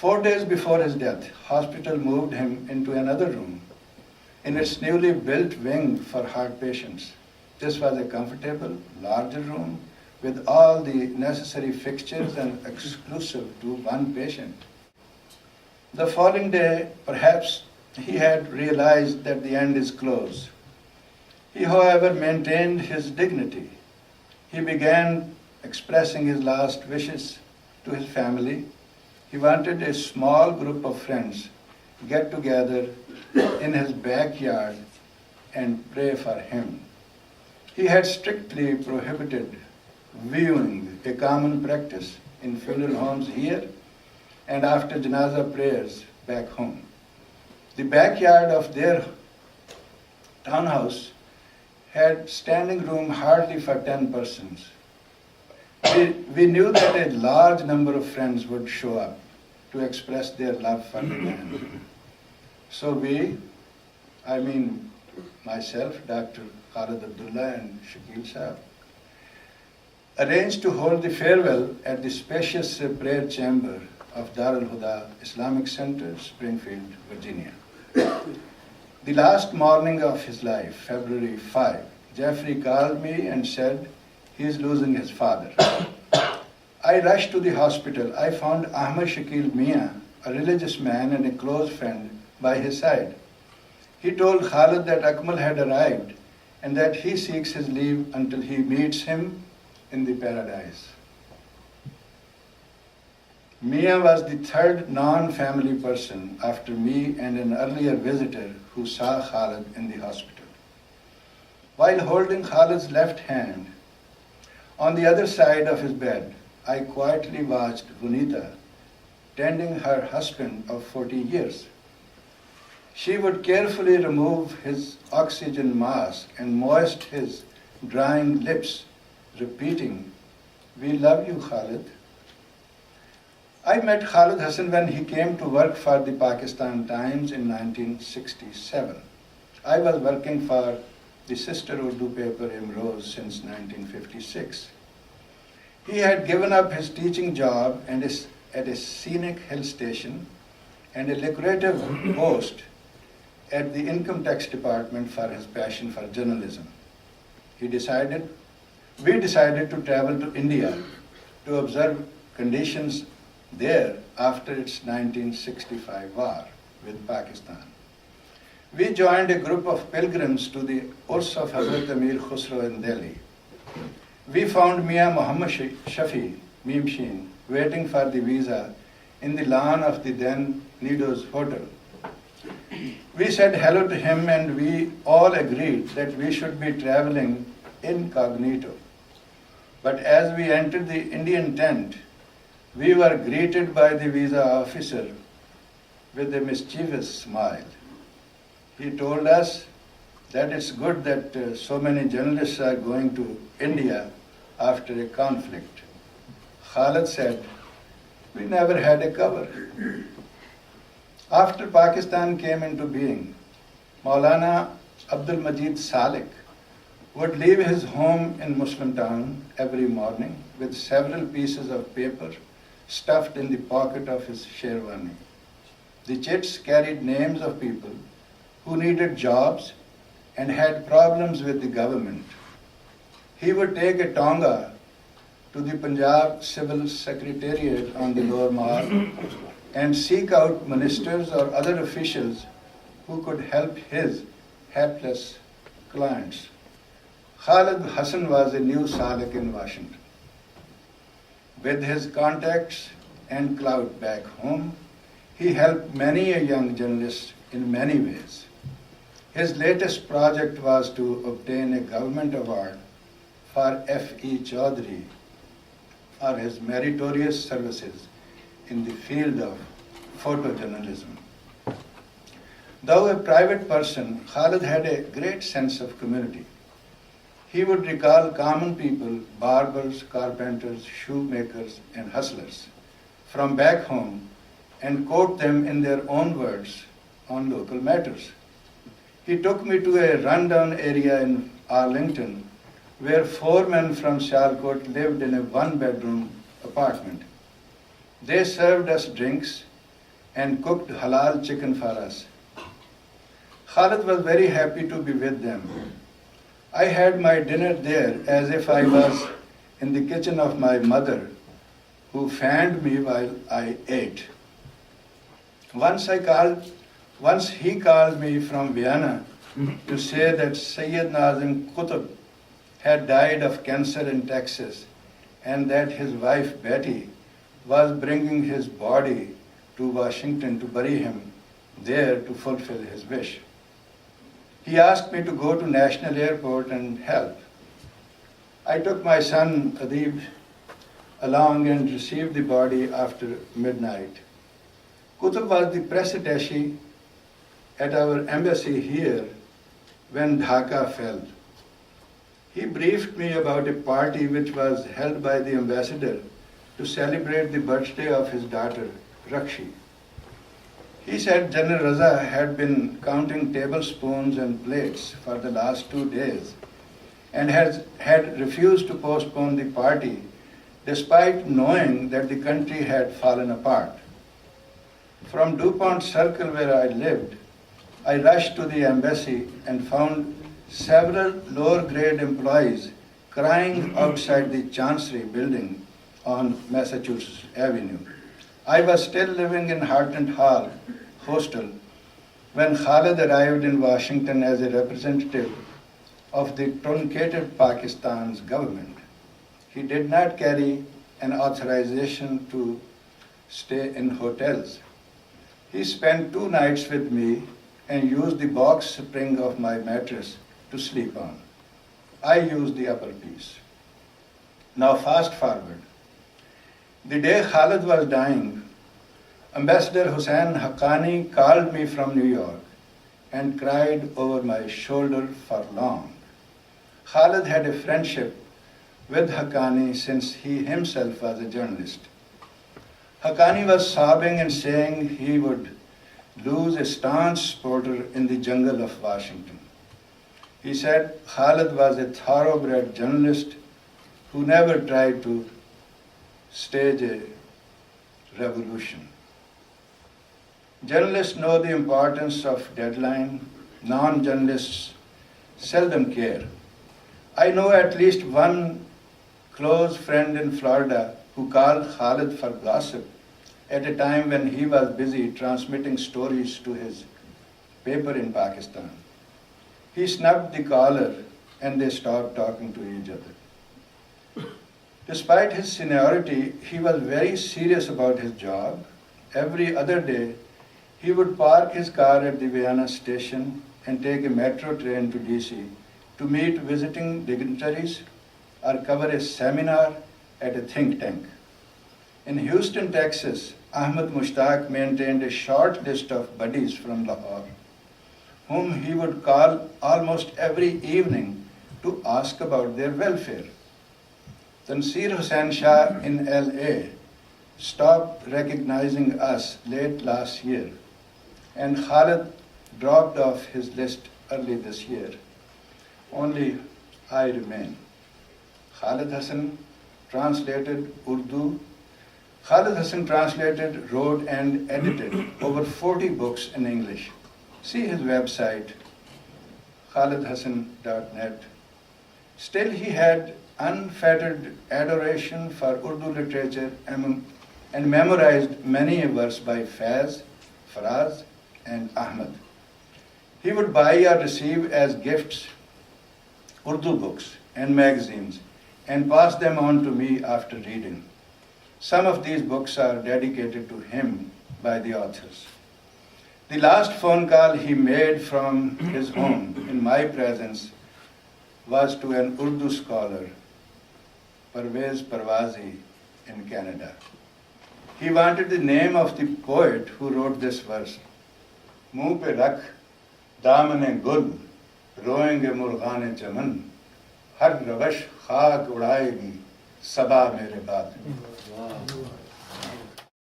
4 days before his death, hospital moved him into another room in its newly built wing for heart patients. This was a comfortable, larger room with all the necessary fixtures and exclusive to one patient. The following day, perhaps he had realized that the end is close. He, however, maintained his dignity. He began expressing his last wishes to his family. He wanted a small group of friends get together in his backyard and pray for him. He had strictly prohibited viewing, a common practice in funeral homes here and after janaza prayers back home. The backyard of their townhouse had standing room hardly for 10 persons. We knew that a large number of friends would show up to express their love for the man. So myself, Dr. Khalid Abdullah and Shakil Saab, arranged to hold the farewell at the spacious prayer chamber of Dar al-Huda Islamic Center, Springfield, Virginia. The last morning of his life, February 5, Jeffrey called me and said he is losing his father. I rushed to the hospital. I found Ahmad Shakil Mian, a religious man and a close friend, by his side. He told Khalid that Akmal had arrived and that he seeks his leave until he meets him in the paradise. Mia was the third non-family person after me and an earlier visitor who saw Khalid in the hospital. While holding Khalid's left hand, on the other side of his bed, I quietly watched Gunita tending her husband of 40 years. She would carefully remove his oxygen mask and moist his drying lips, repeating, "We love you, Khalid." I met Khalid Hassan when he came to work for the Pakistan Times in 1967. I was working for the sister Urdu paper Imroz since 1956. He had given up his teaching job and is at a scenic hill station and a lucrative post at the income tax department for his passion for journalism. We decided to travel to India to observe conditions there after its 1965 war with Pakistan. We joined a group of pilgrims to the Urs of Hazrat Amir Khusro in Delhi. We found Mia Muhammad Shafi, Mimshin, waiting for the visa in the lawn of the then Nido's Hotel. We said hello to him and we all agreed that we should be traveling incognito. But as we entered the Indian tent, we were greeted by the visa officer with a mischievous smile. He told us that it's good that so many journalists are going to India after a conflict. Khalid said, "We never had a cover." After Pakistan came into being, Maulana Abdul Majid Salik would leave his home in Muslim Town every morning with several pieces of paper stuffed in the pocket of his sherwani. The chits carried names of people who needed jobs and had problems with the government. He would take a tonga to the Punjab Civil Secretariat on the Lower Mall and seek out ministers or other officials who could help his helpless clients. Khalid Hassan was a new Salik in Washington. With his contacts and clout back home, he helped many a young journalist in many ways. His latest project was to obtain a government award for F.E. Chaudhary for his meritorious services in the field of photojournalism. Though a private person, Khalid had a great sense of community. He would recall common people, barbers, carpenters, shoemakers, and hustlers from back home and quote them in their own words on local matters. He took me to a rundown area in Arlington where 4 men from Sialkot lived in a 1-bedroom apartment. They served us drinks and cooked halal chicken for us. Khalid was very happy to be with them. I had my dinner there as if I was in the kitchen of my mother, who fanned me while I ate. Once he called me from Vienna to say that Sayyid Nazim Qutb had died of cancer in Texas and that his wife Betty was bringing his body to Washington to bury him there to fulfill his wish. He asked me to go to National Airport and help. I took my son Adib along and received the body after midnight. Qutb was the press attaché at our embassy here when Dhaka fell. He briefed me about a party which was held by the ambassador to celebrate the birthday of his daughter, Rakshi. He said General Raza had been counting tablespoons and plates for the last 2 days and had refused to postpone the party despite knowing that the country had fallen apart. From DuPont Circle, where I lived, I rushed to the embassy and found several lower-grade employees crying outside the Chancery building on Massachusetts Avenue. I was still living in Hartnett Hall hostel when Khalid arrived in Washington as a representative of the truncated Pakistan's government. He did not carry an authorization to stay in hotels. He spent 2 nights with me and used the box spring of my mattress to sleep on. I used the upper piece. Now fast forward. The day Khalid was dying, Ambassador Hussain Haqqani called me from New York and cried over my shoulder for long. Khalid had a friendship with Haqqani since he himself was a journalist. Haqqani was sobbing and saying he would lose a staunch supporter in the jungle of Washington. He said Khalid was a thoroughbred journalist who never tried to stage a revolution. Journalists know the importance of deadline. Non-journalists seldom care. I know at least one close friend in Florida who called Khalid for gossip at a time when he was busy transmitting stories to his paper in Pakistan. He snubbed the caller and they stopped talking to each other. Despite his seniority, he was very serious about his job. Every other day, he would park his car at the Vienna station and take a metro train to DC to meet visiting dignitaries or cover a seminar at a think tank. In Houston, Texas, Ahmed Mushtaq maintained a short list of buddies from Lahore, whom he would call almost every evening to ask about their welfare. Tansir Hussain Shah in LA stopped recognizing us late last year, and Khalid dropped off his list early this year. Only I remain. Khalid Hassan translated Urdu. Khalid Hassan translated, wrote, and edited over 40 books in English. See his website, khalidhassan.net. Still, he had unfettered adoration for Urdu literature and memorized many a verse by Faiz, Faraz, and Ahmed. He would buy or receive as gifts Urdu books and magazines and pass them on to me after reading. Some of these books are dedicated to him by the authors. The last phone call he made from his home in my presence was to an Urdu scholar, Parvez Parwazi in Canada. He wanted the name of the poet who wrote this verse. Muh pe rakh damane gul roenge murghane chaman har rawash khaak udaegi sabah mere baad.